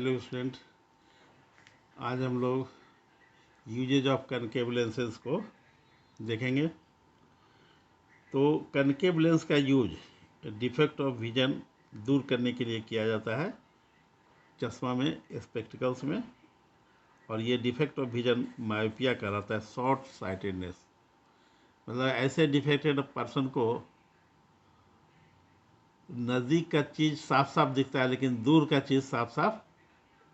Hello student, आज हम लोग यूजेज ऑफ कनकेव लेंसेज को देखेंगे। तो कनकेव लेंस का यूज डिफेक्ट ऑफ विजन दूर करने के लिए किया जाता है चश्मा में, स्पेक्टिकल्स में। और ये डिफेक्ट ऑफ विजन मायोपिया कहलाता है, शॉर्ट साइटेडनेस। मतलब ऐसे डिफेक्टेड पर्सन को नज़दीक का चीज़ साफ साफ दिखता है लेकिन दूर का चीज़ साफ साफ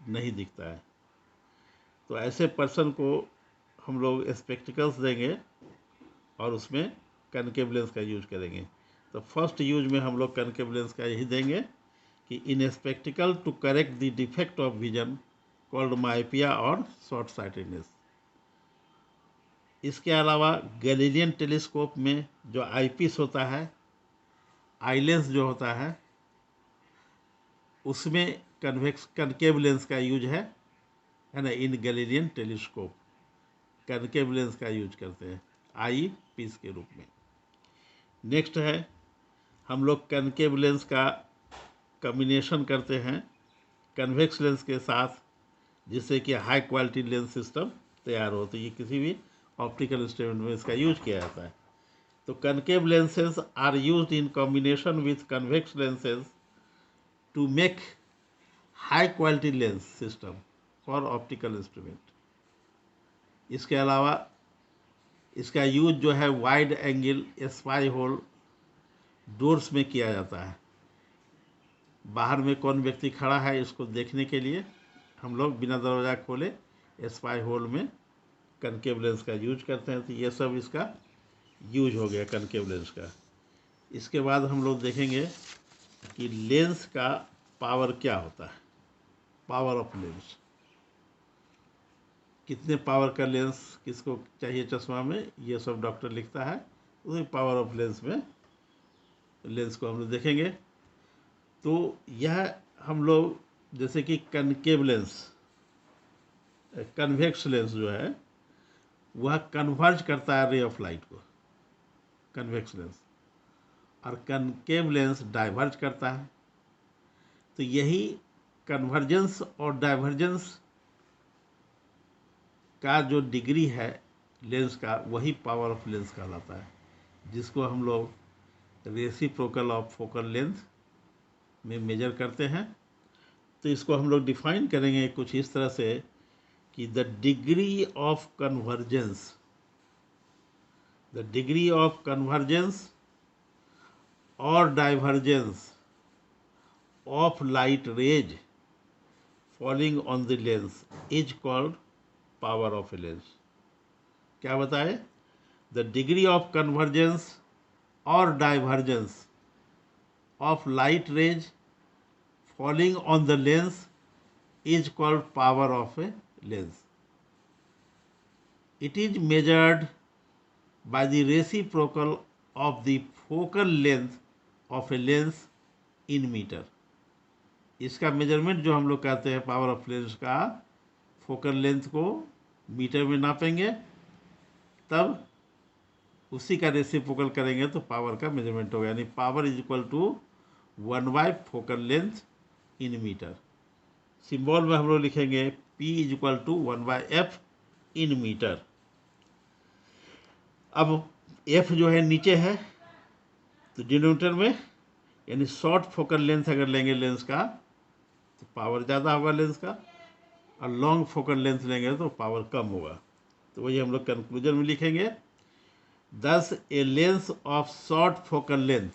नहीं दिखता है। तो ऐसे पर्सन को हम लोग स्पेक्टिकल्स देंगे और उसमें कनकेव लेंस का यूज करेंगे। तो फर्स्ट यूज में हम लोग कनकेव लेंस का यही देंगे कि in spectacle to correct the defect of vision called myopia और शॉर्ट साइटेडनेस। इसके अलावा गैलीलियन टेलीस्कोप में जो आईपीस होता है, आई लेंस जो होता है, उसमें कनकेव लेंस का यूज है ना। इन गैलीलियन टेलीस्कोप कनकेव लेंस का यूज करते हैं आई पीस के रूप में। नेक्स्ट है, हम लोग कनकेव लेंस का कॉम्बिनेशन करते हैं कन्वेक्स लेंस के साथ, जिससे कि हाई क्वालिटी लेंस सिस्टम तैयार हो। तो ये किसी भी ऑप्टिकल इंस्ट्रूमेंट में इसका यूज किया जाता है। तो concave lenses are used in combination with convex lenses to make high quality lens system for optical instrument. इसके अलावा इसका यूज जो है wide angle spy hole doors में किया जाता है। बाहर में कौन व्यक्ति खड़ा है इसको देखने के लिए हम लोग बिना दरवाज़ा खोले स्पाई होल में कनकेव लेंस का यूज करते हैं। तो ये सब इसका यूज हो गया कनकेव लेंस का। इसके बाद हम लोग देखेंगे कि लेंस का पावर क्या होता है। पावर ऑफ लेंस, कितने पावर का लेंस किसको चाहिए चश्मा में, ये सब डॉक्टर लिखता है। उसी पावर ऑफ लेंस में लेंस को हम लोग देखेंगे। तो यह हम लोग जैसे कि कनकेव लेंस, कन्वेक्स लेंस जो है वह कन्वर्ज करता है रे ऑफ लाइट को, कन्वेक्स लेंस, और कनकेव लेंस डाइवर्ज करता है। तो यही कन्वर्जेंस और डाइवर्जेंस का जो डिग्री है लेंस का, वही पावर ऑफ लेंस कहलाता है, जिसको हम लोग रेसिप्रोकल ऑफ फोकल लेंथ में मेजर करते हैं। तो इसको हम लोग डिफाइन करेंगे कुछ इस तरह से कि the degree of convergence, the degree of convergence और divergence of light rays falling on the lens is called power of a lens. क्या बताए? द डिग्री ऑफ कन्वर्जेंस और divergence of light rays falling on the lens is called power of a lens. It is measured by the reciprocal of the focal length of a lens in meter. इसका measurement जो हम लोग कहते हैं power of lens का, focal length को metre में नापेंगे, तब उसी का रेसिप्रोकल करेंगे तो पावर का मेजरमेंट होगा। यानी power is equal to 1/4 focal length in metre. Symbol में हम लोग लिखेंगे P is equal to 1/f in metre. अब F जो है नीचे है, तो डिनोमिनेटर में, यानी शॉर्ट फोकल लेंथ अगर लेंगे लेंस का तो पावर ज़्यादा होगा लेंस का, और लॉन्ग फोकल लेंथ लेंगे तो पावर कम होगा। तो वही हम लोग कंक्लूजन में लिखेंगे, दस a lens of short focal length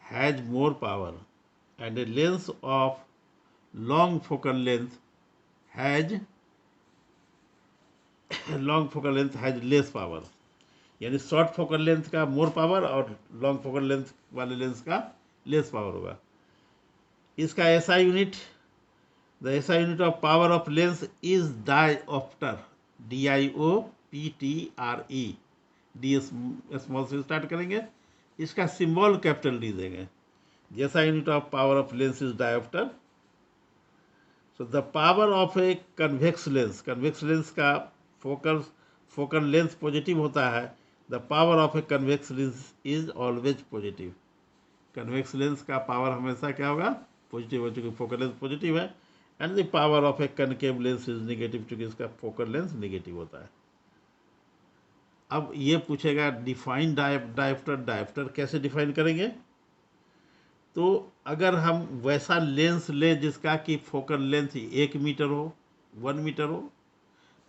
has more power and a lens of long focal length has less power। यानी शॉर्ट फोकल लेंथ का मोर पावर और लॉन्ग फोकल लेंथ वाले लेंस का लेस पावर होगा। इसका SI unit, the SI unit of power of lens is dioptre, DIOPTRE। D small से start करेंगे, इसका सिंबल कैपिटल डी देंगे। जैसा unit of power of lens is dioptre. So the power of a convex lens, convex lens का focal length positive होता है। The power of a convex lens is always positive। convex lens का power हमेशा क्या होगा? Positive है चूँकि focal length positive है, and the power of A concave lens is negative चूँकि इसका फोकल लेंथ नेगेटिव होता है। अब ये पूछेगा डिफाइन डायोप्टर। डायोप्टर कैसे डिफाइन करेंगे? तो अगर हम वैसा लेंस ले जिसका कि फोकल लेंथ 1 मीटर हो, 1 मीटर हो,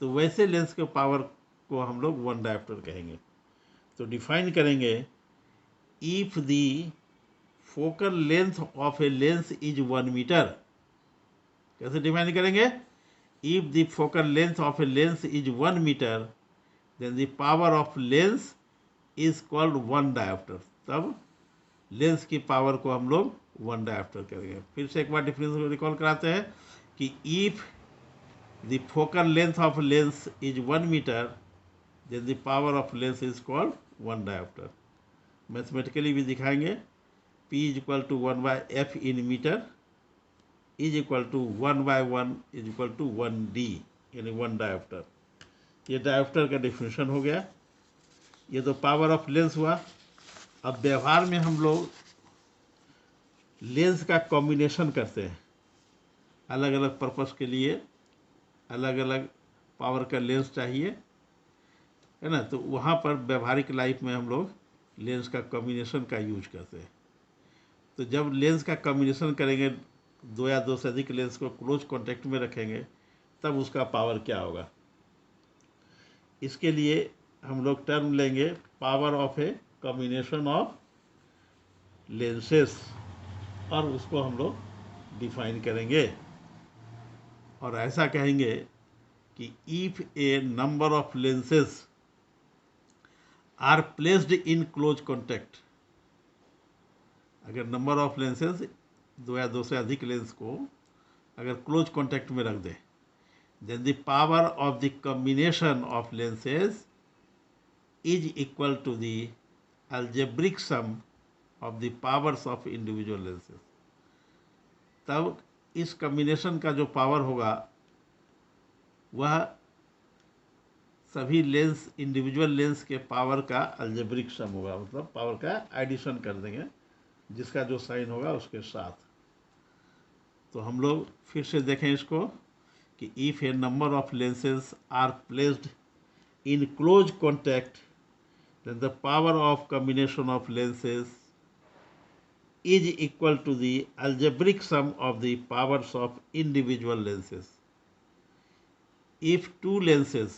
तो वैसे लेंस के पावर को हम लोग 1 डायोप्टर कहेंगे। तो डिफाइन करेंगे if the focal length of a lens is 1 metre. कैसे डिफाइन करेंगे? If the focal length of a lens is 1 metre then the power of lens is called 1 dioptre. तब लेंस की पावर को हम लोग 1 डायोप्टर करेंगे। फिर से एक बार डिफरेंस को रिकॉल कराते हैं कि if the focal length of lens is 1 metre then the power of lens is called 1 dioptre. Mathematically भी दिखाएंगे। P is equal to 1 by F in metre is equal to 1 by 1 is equal to 1D, यानी 1 dioptre. ये dioptre का definition हो गया। ये तो power of lens हुआ। अब व्यवहार में हम लोग लेंस का कॉम्बिनेशन करते हैं। अलग अलग पर्पस के लिए अलग अलग पावर का लेंस चाहिए, है ना। तो वहाँ पर व्यवहारिक लाइफ में हम लोग लेंस का कॉम्बिनेशन का यूज करते हैं। तो जब लेंस का कॉम्बिनेशन करेंगे, 2 या 2 से अधिक लेंस को क्लोज कॉन्टेक्ट में रखेंगे, तब उसका पावर क्या होगा। इसके लिए हम लोग टर्म लेंगे power of a combination of lenses, और उसको हम लोग डिफाइन करेंगे। और ऐसा कहेंगे कि if a number of lenses are placed in close contact, अगर नंबर ऑफ लेंसेज 2 या 2 से अधिक लेंस को अगर क्लोज कॉन्टैक्ट में रख दें, then the power of the combination of lenses is equal to the algebraic sum of the powers of individual lenses. तब इस कॉम्बिनेशन का जो पावर होगा वह सभी लेंस इंडिविजुअल लेंस के पावर का अलजेब्रिक सम होगा, मतलब पावर का एडिशन कर देंगे जिसका जो साइन होगा उसके साथ। तो हम लोग फिर से देखें इसको कि if a number of lenses are placed in close contact then the power of combination of lenses is equal to the algebraic sum of the powers of individual lenses. If two lenses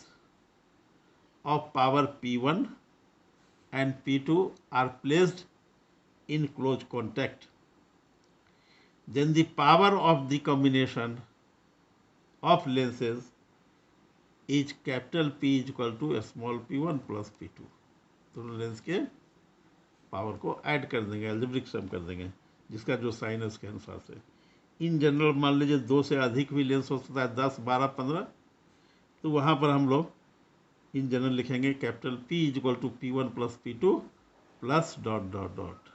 of power P1 and P2 are placed in close contact, then the power of the combination of lenses is capital P is equal to a small p1 plus p2। दोनों lens के power को add कर देंगे, algebraic सम कर देंगे जिसका जो sign है उसके अनुसार से। इन जनरल मान लीजिए 2 से अधिक भी लेंस हो सकता है, 10, 12, 15, तो वहाँ पर हम लोग इन जनरल लिखेंगे capital P is equal to P1 plus P2 plus dot dot dot.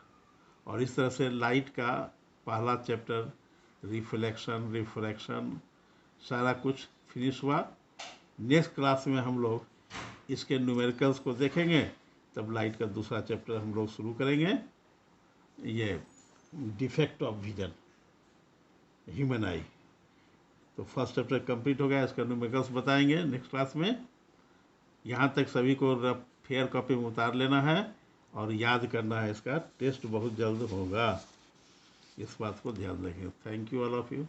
और इस तरह से लाइट का पहला चैप्टर रिफ्लेक्शन रिफ्रैक्शन सारा कुछ फिनिश हुआ। नेक्स्ट क्लास में हम लोग इसके न्यूमेरिकल्स को देखेंगे, तब लाइट का दूसरा चैप्टर हम लोग शुरू करेंगे, ये डिफेक्ट ऑफ विजन ह्यूमन आई। तो फर्स्ट चैप्टर कंप्लीट हो गया, इसका न्यूमेरिकल्स बताएंगे नेक्स्ट क्लास में। यहाँ तक सभी को फेयर कॉपी में उतार लेना है और याद करना है, इसका टेस्ट बहुत जल्द होगा, इस बात को ध्यान रखें। Thank you all of you.